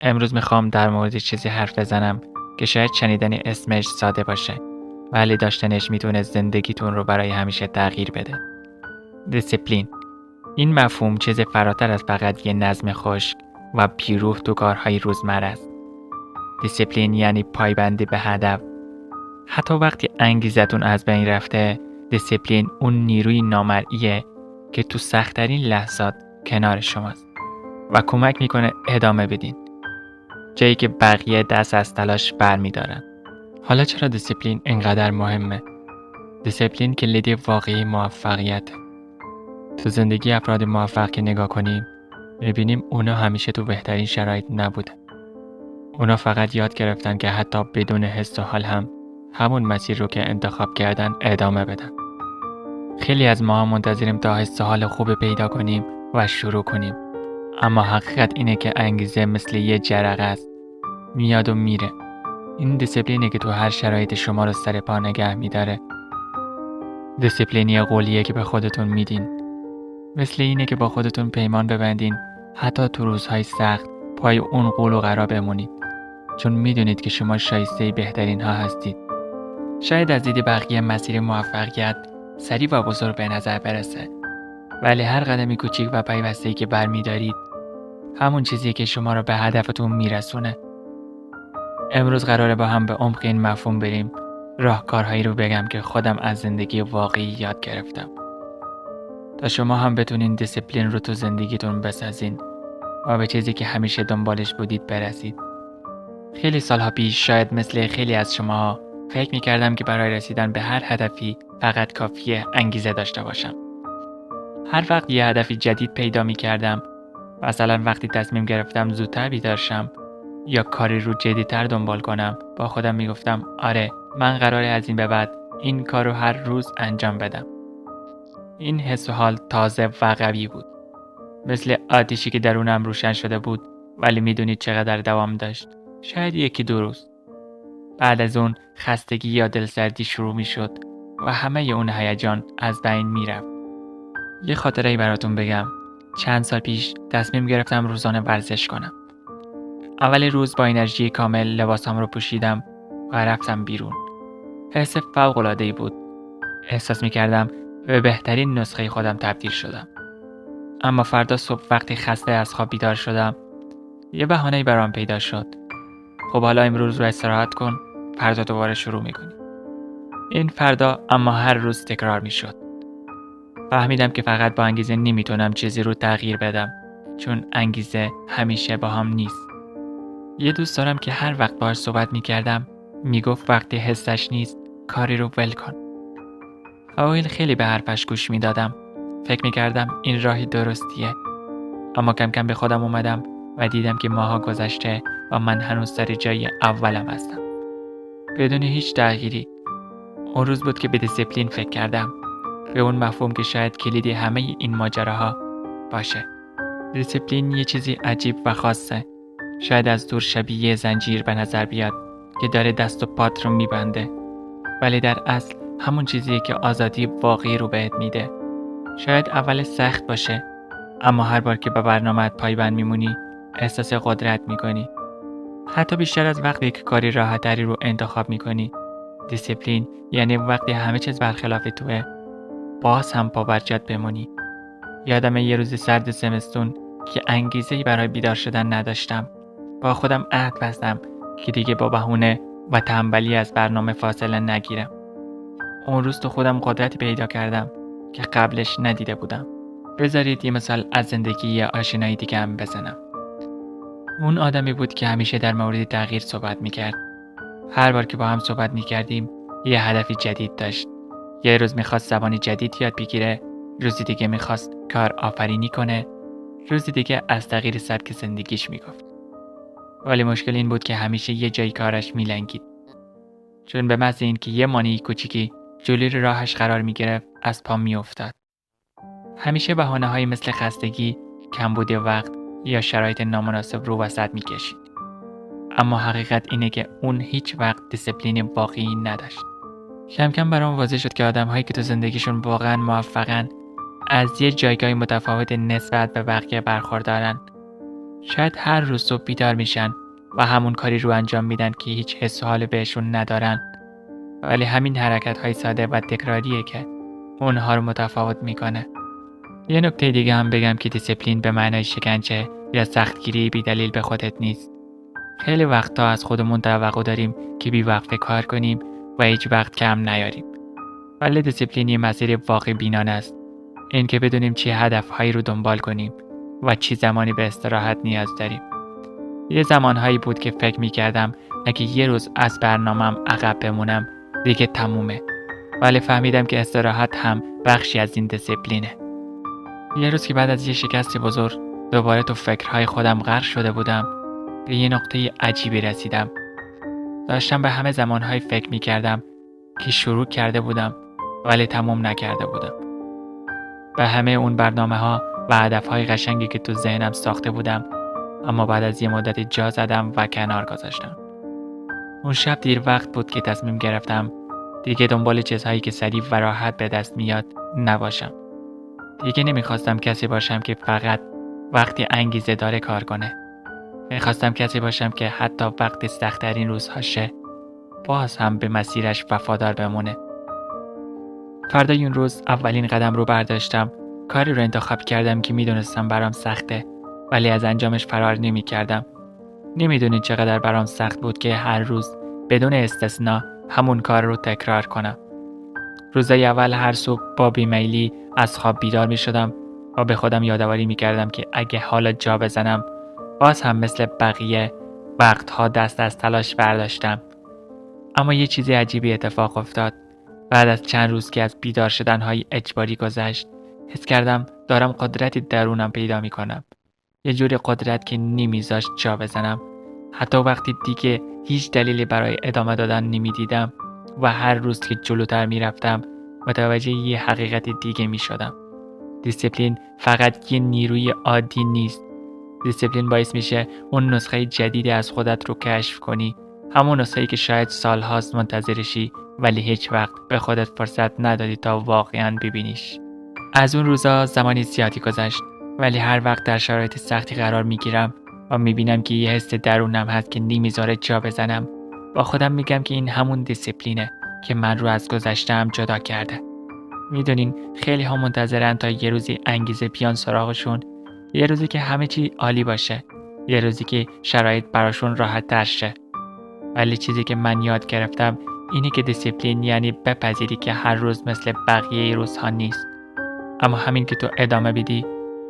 امروز میخوام در مورد چیزی حرف بزنم که شاید شنیدن اسمش ساده باشه ولی داشتنش میتونه زندگیتون رو برای همیشه تغییر بده. دیسیپلین. این مفهوم چیز فراتر از فقط یه نظم خشک و بیروح تو کارهای روزمره است. دیسیپلین یعنی پایبندی به هدف. حتی وقتی انگیزتون از بین رفته، دیسیپلین اون نیروی نامرئیه که تو سخت‌ترین لحظات کنار شماست و کمک میکنه ادامه بدین. جایی که بقیه دست از تلاش برمی‌دارن. حالا چرا دیسیپلین اینقدر مهمه؟ دیسیپلین کلید واقعی موفقیته. تو زندگی افراد موفق که نگاه کنیم، می‌بینیم اونا همیشه تو بهترین شرایط نبودن. اونا فقط یاد گرفتن که حتی بدون حس و حال هم همون مسیر رو که انتخاب کردن ادامه بدن. خیلی از ما هم منتظریم تا حس و حال خوب پیدا کنیم و شروع کنیم. اما حقیقت اینه که انگیزه مثل یه جرقه است. میاد و میره. این دیسیپلینه که تو هر شرایط شما رو سر پا نگه میداره. دیسیپلینی قولیه که به خودتون میدین. مثل اینه که با خودتون پیمان ببندین حتی تو روزهای سخت پای اون قول و قرار بمونید. چون میدونید که شما شایسته بهترین ها هستید. شاید از دید بقیه مسیر موفقیت سریع و بزرگ به نظر برسه. ولی هر قدمی کوچیک و پیوسته‌ای که برمیدارید همون چیزیه که شما رو به هدفتون میرسونه. امروز قراره با هم به عمق این مفهوم بریم. راهکارهایی رو بگم که خودم از زندگی واقعی یاد گرفتم تا شما هم بتونین دیسیپلین رو تو زندگیتون بسازین و به چیزی که همیشه دنبالش بودید برسید. خیلی سالها پیش شاید مثل خیلی از شما فکر می‌کردم که برای رسیدن به هر هدفی فقط کافیه انگیزه داشته باشم. هر وقت یه هدفی جدید پیدا می‌کردم، مثلا وقتی تصمیم گرفتم زودتر بیدار شم یا کاری رو جدی‌تر دنبال کنم، با خودم میگفتم آره من قراره از این به بعد این کار رو هر روز انجام بدم. این حس و حال تازه و قوی بود. مثل آتشی که درونم روشن شده بود ولی میدونید چقدر دوام داشت؟ شاید 1-2 روز. بعد از اون خستگی یا دلسردی شروع میشد و همه اون هیجان از بین میرفت. یه خاطره‌ای براتون بگم. چند سال پیش تصمیم گرفتم روزانه ورزش کنم. اول روز با انرژی کامل لباسام رو پوشیدم و رفتم بیرون. حس فوق‌العاده‌ای بود. احساس می‌کردم به بهترین نسخه خودم تبدیل شدم. اما فردا صبح وقتی خسته از خواب بیدار شدم، یه بهانه‌ای برام پیدا شد. خب حالا امروز رو استراحت کن، فردا دوباره شروع می‌کنی. این فردا اما هر روز تکرار می‌شد. فهمیدم که فقط با انگیزه نمیتونم چیزی رو تغییر بدم، چون انگیزه همیشه با هم نیست. یه دوست دارم که هر وقت باهاش صحبت میکردم میگفت وقتی حسش نیست کاری رو ول کن. اوایل خیلی به حرفش گوش میدادم. فکر میکردم این راهی درستیه. اما کم کم به خودم اومدم و دیدم که ماها گذشته و من هنوز سر جای اولم هستم. بدون هیچ تغییری. اون روز بود که به دیسیپلین فکر کردم. به اون مفهوم که شاید کلیدی همه این ماجراها باشه. دیسیپلین یه چیزی عجیب و خاصه. شاید از دور شبیه زنجیر به نظر بیاد که داره دست و پات رو میبنده، ولی در اصل همون چیزیه که آزادی واقعی رو بهت میده. شاید اول سخت باشه، اما هر بار که به برنامه‌ات پایبند میمونی احساس قدرت میکنی. حتی بیشتر از وقتی که کاری راحت‌تری رو انتخاب میکنی. دیسیپلین یعنی وقتی همه چیز برخلاف توه باز هم پابرجات بمونی. یادم یه روز سرد زمستون که انگیزه‌ای برای بیدار شدن نداشتم. با خودم عهد بستم که دیگه با بهونه و تنبلی از برنامه فاصله نگیرم. اون روز تو خودم قدرتی پیدا کردم که قبلش ندیده بودم. بذارید یه مثال از زندگی یه آشنایی دیگه هم بزنم. اون آدمی بود که همیشه در مورد تغییر صحبت میکرد. هر بار که با هم صحبت میکردیم یه هدفی جدید داشت. یه روز میخواست زبانی جدید یاد بگیره، روزی دیگه میخواست کار آفرینی کنه، روزی دیگه از تغییر سبک زندگیش میگفت. ولی مشکل این بود که همیشه یه جای کارش میلنگید. چون به محض اینکه یه مانعی کوچیکی جلوی راهش قرار میگرفت از پا میافتاد. همیشه بهانه‌هایی مثل خستگی، کمبود وقت یا شرایط نامناسب رو وسط میکشید. اما حقیقت اینه که اون هیچ وقت دیسیپلین واقعی نداشت. کم کم برام واضح شد که آدم‌هایی که تو زندگیشون واقعا موفقن از یه جایگاه متفاوت نسبت به بقیه برخوردارن. شاید هر روز صبح بیدار میشن و همون کاری رو انجام میدن که هیچ حس و حالی بهشون ندارن، ولی همین حرکت های ساده و تکراریه که اونها رو متفاوت میکنه. یه نکته دیگه هم بگم که دیسیپلین به معنای شکنجه یا سختگیری بی دلیل به خودت نیست. خیلی وقتا از خودمون توقع داریم که بی وقفه کار کنیم و هیچ وقت کم نیاریم. ولی دیسیپلین یه مسیر واقع بینانه است. این که بدونیم چه هدفهایی رو دنبال کنیم و چه زمانی به استراحت نیاز داریم. یه زمانهایی بود که فکر می‌کردم اگه یه روز از برنامه‌ام عقب بمونم دیگه تمومه. ولی فهمیدم که استراحت هم بخشی از این دیسیپلینه. یه روز که بعد از یه شکست بزرگ دوباره تو فکرهای خودم غرق شده بودم، به یه نقطه عجیبی رسیدم. داشتم به همه زمانهای فکر می‌کردم که شروع کرده بودم ولی تموم نکرده بودم. به همه اون برنامه‌ها و هدف‌های قشنگی که تو ذهنم ساخته بودم، اما بعد از یه مدتی جا زدم و کنار گذاشتم. اون شب دیر وقت بود که تصمیم گرفتم دیگه دنبال چیزهایی که سریع و راحت به دست میاد نباشم. دیگه نمیخواستم کسی باشم که فقط وقتی انگیزه داره کار کنه. میخواستم کسی باشم که حتی وقتی سخت‌ترین روزهاشه باز هم به مسیرش وفادار بمونه. فردای اون روز اولین قدم رو برداشتم. کاری رو انتخاب کردم که میدونستم برام سخته ولی از انجامش فرار نمی کردم. نمیدونید چقدر برام سخت بود که هر روز بدون استثنا همون کار رو تکرار کنم. روزای اول هر صبح با بیمیلی از خواب بیدار می شدم و به خودم یادآوری می کردم که اگه حالا جا بزنم باز هم مثل بقیه وقتها دست از تلاش برداشتم. اما یه چیز عجیبی اتفاق افتاد. بعد از چند روز که از بیدار شدنهای اجباری گذشت، حس کردم دارم قدرتی درونم پیدا می کنم. یه جوری قدرت که نمیذاشت جا بزنم. حتی وقتی دیگه هیچ دلیلی برای ادامه دادن نمیدیدم و هر روز که جلوتر میرفتم متوجه یه حقیقت دیگه می شدم. دیسیپلین فقط یه نیروی عادی نیست. دیسیپلین باعث میشه اون نسخه جدیدی از خودت رو کشف کنی. همون نسخه‌ای که شاید سالهاست منتظرشی ولی هیچ وقت به خودت فرصت ندادی تا واقعاً ببینیش. از اون روزا زمانی زیادی گذشت ولی هر وقت در شرایط سختی قرار میگیرم و میبینم که یه حس درونم هست که نمیذاره جا بزنم، با خودم میگم که این همون دیسیپلینه که من رو از گذشته‌ام جدا کرده. میدونین خیلی ها منتظرن تا یه روزی انگیزه بیان سراغشون، یه روزی که همه چی عالی باشه، یه روزی که شرایط براشون راحت تر شه. ولی چیزی که من یاد گرفتم اینه که دیسیپلین یعنی بپذیری که هر روز مثل بقیه روزها نیست. اما همین که تو ادامه بدی،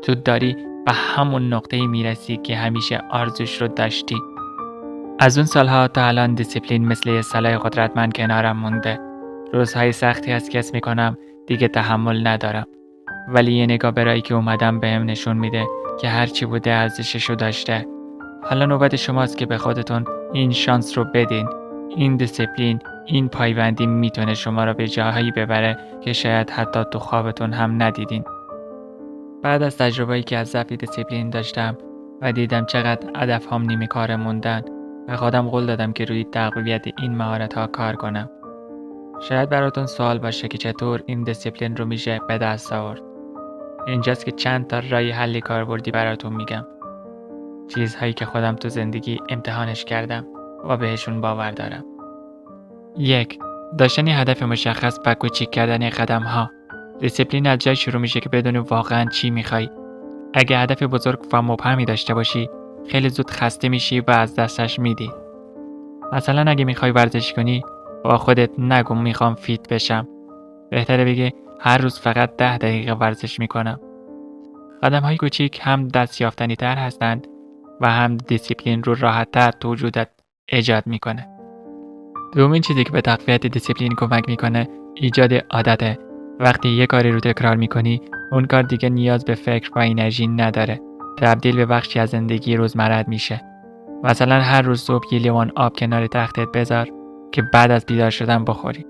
تو داری به همون نقطه‌ای میرسی که همیشه آرزوش رو داشتی. از اون سالها تا الان دیسیپلین مثل یه سلاح قدرتمند کنارم مونده. روزهای سختی از کس میکنم دیگه تحمل ندارم. ولی یه نگاه به راهی که اومدم بهم نشون میده که هرچی بوده ارزششو داشته. حالا نوبت شماست که به خودتون این شانس رو بدین. این دیسیپلین، این پایبندی میتونه شما رو به جاهایی ببره که شاید حتی تو خوابتون هم ندیدین. بعد از تجربه‌ای که از ضعف دیسیپلین داشتم و دیدم چقدر هدف‌هام نیمه کار موندن، به خودم قول دادم که روی تقویت این مهارت‌ها کار کنم. شاید براتون سوال باشه که چطور این دیسیپلین رو میشه به دست آورد. اینجاست که چند تا راه حل کاربردی براتون میگم. چیزهایی که خودم تو زندگی امتحانش کردم و بهشون باور دارم. 1. داشتن هدف مشخص و کوچیک کردن قدم‌ها. دیسیپلین از جای شروع میشه که بدونی واقعاً چی میخوای. اگه هدف بزرگ و مبهمی داشته باشی، خیلی زود خسته میشی و از دستش میدی. مثلا اگه میخوای ورزش کنی، با خودت نگو میخوام فیت بشم. بهتره بگی هر روز فقط 10 دقیقه ورزش میکنم. قدم‌های کوچیک هم دستیافتنی تر هستند و هم دیسیپلین رو راحت تر تو وجودت ایجاد میکنه. دومین چیزی که به تقویت دیسیپلین کمک میکنه ایجاد عادته. وقتی یه کاری رو تکرار میکنی، اون کار دیگه نیاز به فکر و انرژی نداره. تبدیل به بخشی از زندگی روزمرت میشه. مثلا هر روز صبح یه لیوان آب کنار تختت بذار که بعد از بیدار شدن بخوری.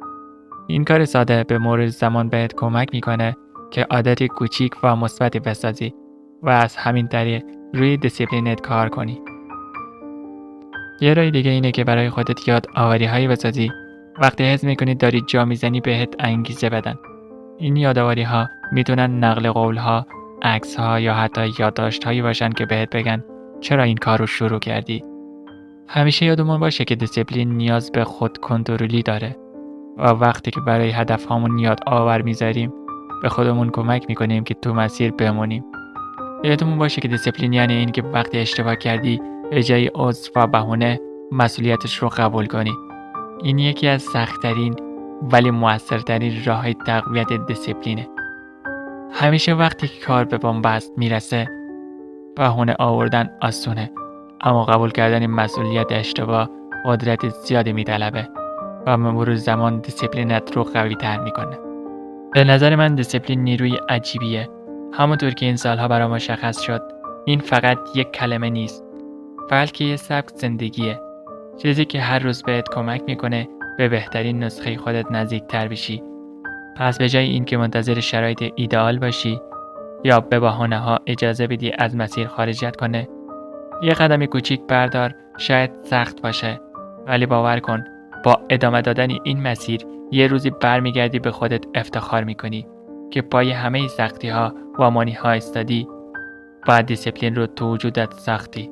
این کار ساده به مرور زمان بهت کمک میکنه که عادت کوچیک و مثبتی بسازی و از همین طریق روی دیسیپلینت کار کنی. یه راه دیگه اینه که برای خودت یاد آوری‌هایی بسازی. وقتی حس میکنی داری جا میزنی بهت انگیزه بدن. این یادآوری‌ها میتونن نقل قول‌ها، عکس‌ها یا حتی یادداشت‌هایی باشن که بهت بگن چرا این کار رو شروع کردی؟ همیشه یادمون باشه که دیسیپلین نیاز به خود کنترلی داره و وقتی که برای هدفهامون یاد آور میذاریم به خودمون کمک میکنیم که تو مسیر بمونیم. یادمون باشه که دیسیپلین یعنی این که وقتی اشتباه کردی به جای عذر و بهونه مسئولیتش رو قبول کنی. این یکی از سخت‌ترین ولی موثرترین راه‌های تقویت دیسیپلینه. همیشه وقتی که کار به بنبست میرسه بهونه آوردن آسونه، اما قبول کردن این مسئولیت اشتباه قدرت زیادی میطلبه و مرور زمان دیسیپلینت رو قوی تر میکنه. به نظر من دیسیپلین نیروی عجیبیه. همونطور که این سالها برام مشخص شد، این فقط یک کلمه نیست، بلکه یه سبک زندگیه. چیزی که هر روز بهت کمک میکنه به بهترین نسخه خودت نزدیکتر بشی. پس به جای اینکه منتظر شرایط ایدئال باشی یا به بهانه‌ها اجازه بدی از مسیر خارجت کنه، یه قدم کوچیک بردار. شاید سخت باشه، ولی باور کن با ادامه دادن این مسیر یه روزی برمیگردی به خودت افتخار میکنی که پای همه سختی‌ها و مانع‌ها ایستادی و دیسیپلین رو تو وجودت ساختی.